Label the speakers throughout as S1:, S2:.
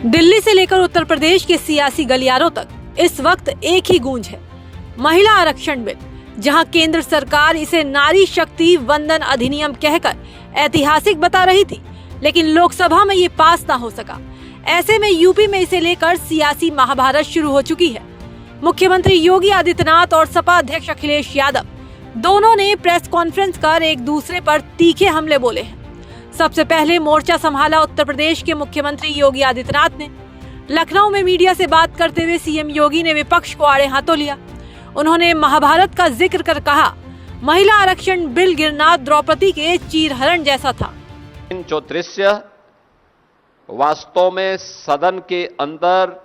S1: दिल्ली से लेकर उत्तर प्रदेश के सियासी गलियारों तक इस वक्त एक ही गूंज है, महिला आरक्षण बिल। जहां केंद्र सरकार इसे नारी शक्ति वंदन अधिनियम कहकर ऐतिहासिक बता रही थी, लेकिन लोकसभा में ये पास ना हो सका। ऐसे में यूपी में इसे लेकर सियासी महाभारत शुरू हो चुकी है। मुख्यमंत्री योगी आदित्यनाथ और सपा अध्यक्ष अखिलेश यादव दोनों ने प्रेस कॉन्फ्रेंस कर एक दूसरे पर तीखे हमले बोले हैं। सबसे पहले मोर्चा संभाला उत्तर प्रदेश के मुख्यमंत्री योगी आदित्यनाथ ने। लखनऊ में मीडिया से बात करते हुए सीएम योगी ने विपक्ष को आड़े हाथों लिया। उन्होंने महाभारत का जिक्र कर कहा, महिला आरक्षण बिल गिरना द्रौपदी के चीरहरण जैसा था।
S2: जो दृश्य वास्तव में सदन के अंदर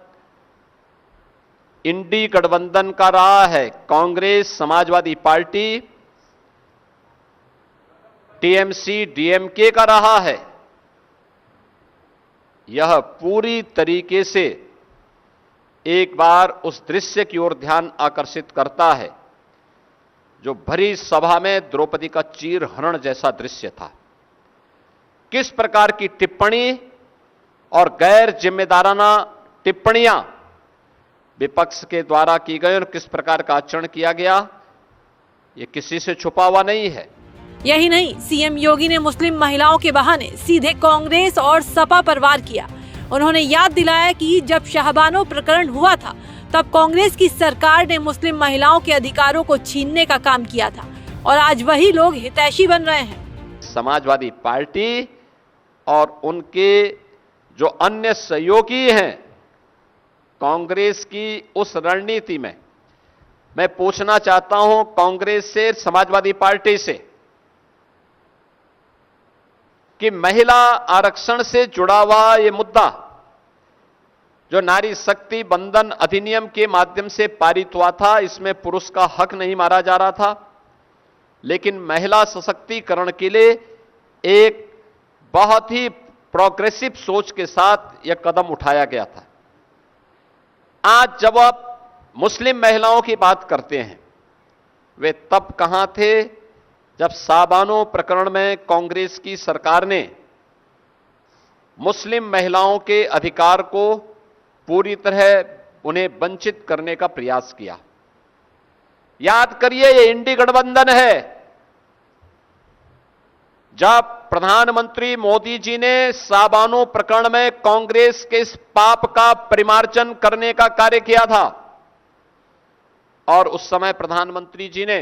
S2: इंडी गठबंधन का रहा है, Congress, Samajwadi party, TMC, DMK का रहा है, यह पूरी तरीके से एक बार उस दृश्य की ओर ध्यान आकर्षित करता है जो भरी सभा में द्रौपदी का चीरहरण जैसा दृश्य था। किस प्रकार की टिप्पणी और गैर जिम्मेदाराना टिप्पणियां विपक्ष के द्वारा की गई और किस प्रकार का आचरण किया गया, यह किसी से छुपा हुआ नहीं है।
S1: यही नहीं, सीएम योगी ने मुस्लिम महिलाओं के बहाने सीधे कांग्रेस और सपा पर वार किया। उन्होंने याद दिलाया कि जब शाहबानो प्रकरण हुआ था तब कांग्रेस की सरकार ने मुस्लिम महिलाओं के अधिकारों को छीनने का काम किया था और आज वही लोग हितैषी बन रहे हैं।
S2: समाजवादी पार्टी और उनके जो अन्य सहयोगी हैं कांग्रेस की उस रणनीति में, मैं पूछना चाहता हूं कांग्रेस से, समाजवादी पार्टी से, कि महिला आरक्षण से जुड़ा हुआ ये मुद्दा जो नारी शक्ति बंधन अधिनियम के माध्यम से पारित हुआ था, इसमें पुरुष का हक नहीं मारा जा रहा था, लेकिन महिला सशक्तिकरण के लिए एक बहुत ही प्रोग्रेसिव सोच के साथ यह कदम उठाया गया था। आज जब आप मुस्लिम महिलाओं की बात करते हैं, वे तब कहां थे जब शाहबानो प्रकरण में कांग्रेस की सरकार ने मुस्लिम महिलाओं के अधिकार को पूरी तरह उन्हें वंचित करने का प्रयास किया। याद करिए, ये इंडी गठबंधन है। जब प्रधानमंत्री मोदी जी ने शाहबानो प्रकरण में कांग्रेस के इस पाप का परिमार्जन करने का कार्य किया था और उस समय प्रधानमंत्री जी ने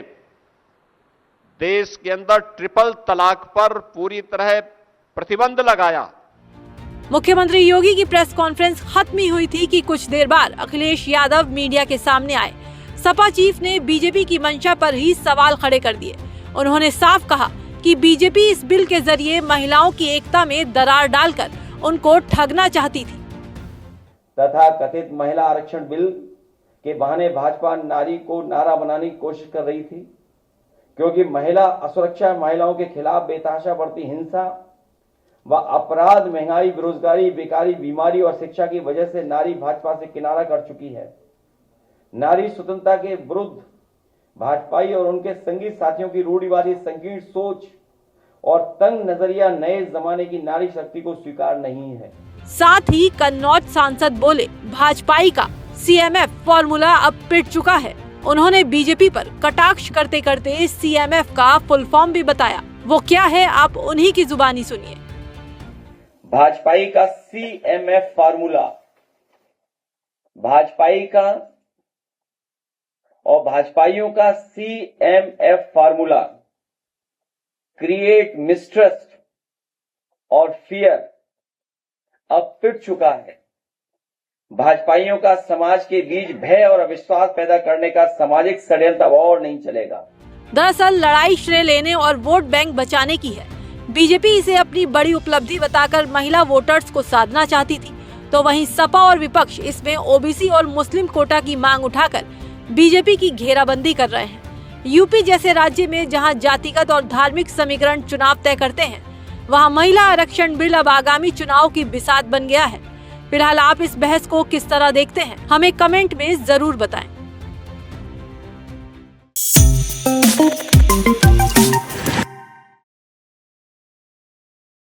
S2: देश के अंदर ट्रिपल तलाक पर पूरी तरह प्रतिबंध लगाया।
S1: मुख्यमंत्री योगी की प्रेस कॉन्फ्रेंस खत्म ही हुई थी कि कुछ देर बाद अखिलेश यादव मीडिया के सामने आए। सपा चीफ ने बीजेपी की मंशा पर ही सवाल खड़े कर दिए। उन्होंने साफ कहा कि बीजेपी इस बिल के जरिए महिलाओं की एकता में दरार डालकर उनको ठगना चाहती थी।
S3: तथा कथित महिला आरक्षण बिल के बहाने भाजपा नारी को नारा बनाने की कोशिश कर रही थी, क्योंकि महिला असुरक्षा, महिलाओं के खिलाफ बेतहाशा बढ़ती हिंसा व अपराध, महंगाई, बेरोजगारी, बेकारी, बीमारी और शिक्षा की वजह से नारी भाजपा से किनारा कर चुकी है। नारी स्वतंत्रता के विरुद्ध भाजपाई और उनके संगी साथियों की रूढ़िवादी संकीर्ण सोच और तंग नजरिया नए जमाने की नारी शक्ति को स्वीकार नहीं है।
S1: साथ ही कन्नौज सांसद बोले, भाजपाई का सीएमएफ फॉर्मूला अब पिट चुका है। उन्होंने बीजेपी पर कटाक्ष करते करते सीएमएफ का फुल फॉर्म भी बताया। वो क्या है, आप उन्हीं की जुबानी सुनिए।
S3: भाजपाई का सीएमएफ फार्मूला, भाजपाई का और भाजपाइयों का सीएमएफ फार्मूला क्रिएट मिसट्रस्ट और फियर अब पिट चुका है। भाजपाइयों का समाज के बीच भय और अविश्वास पैदा करने का सामाजिक षड्यंत्र और नहीं चलेगा।
S1: दरअसल लड़ाई श्रेय लेने और वोट बैंक बचाने की है। बीजेपी इसे अपनी बड़ी उपलब्धि बताकर महिला वोटर्स को साधना चाहती थी, तो वहीं सपा और विपक्ष इसमें ओबीसी और मुस्लिम कोटा की मांग उठाकर बीजेपी की घेराबंदी कर रहे हैं। यूपी जैसे राज्य में जहां जातिगत और धार्मिक समीकरण चुनाव तय करते हैं, वहां महिला आरक्षण बिल अब आगामी चुनाव की बिसात बन गया है। फिलहाल आप इस बहस को किस तरह देखते हैं, हमें कमेंट में जरूर बताएं।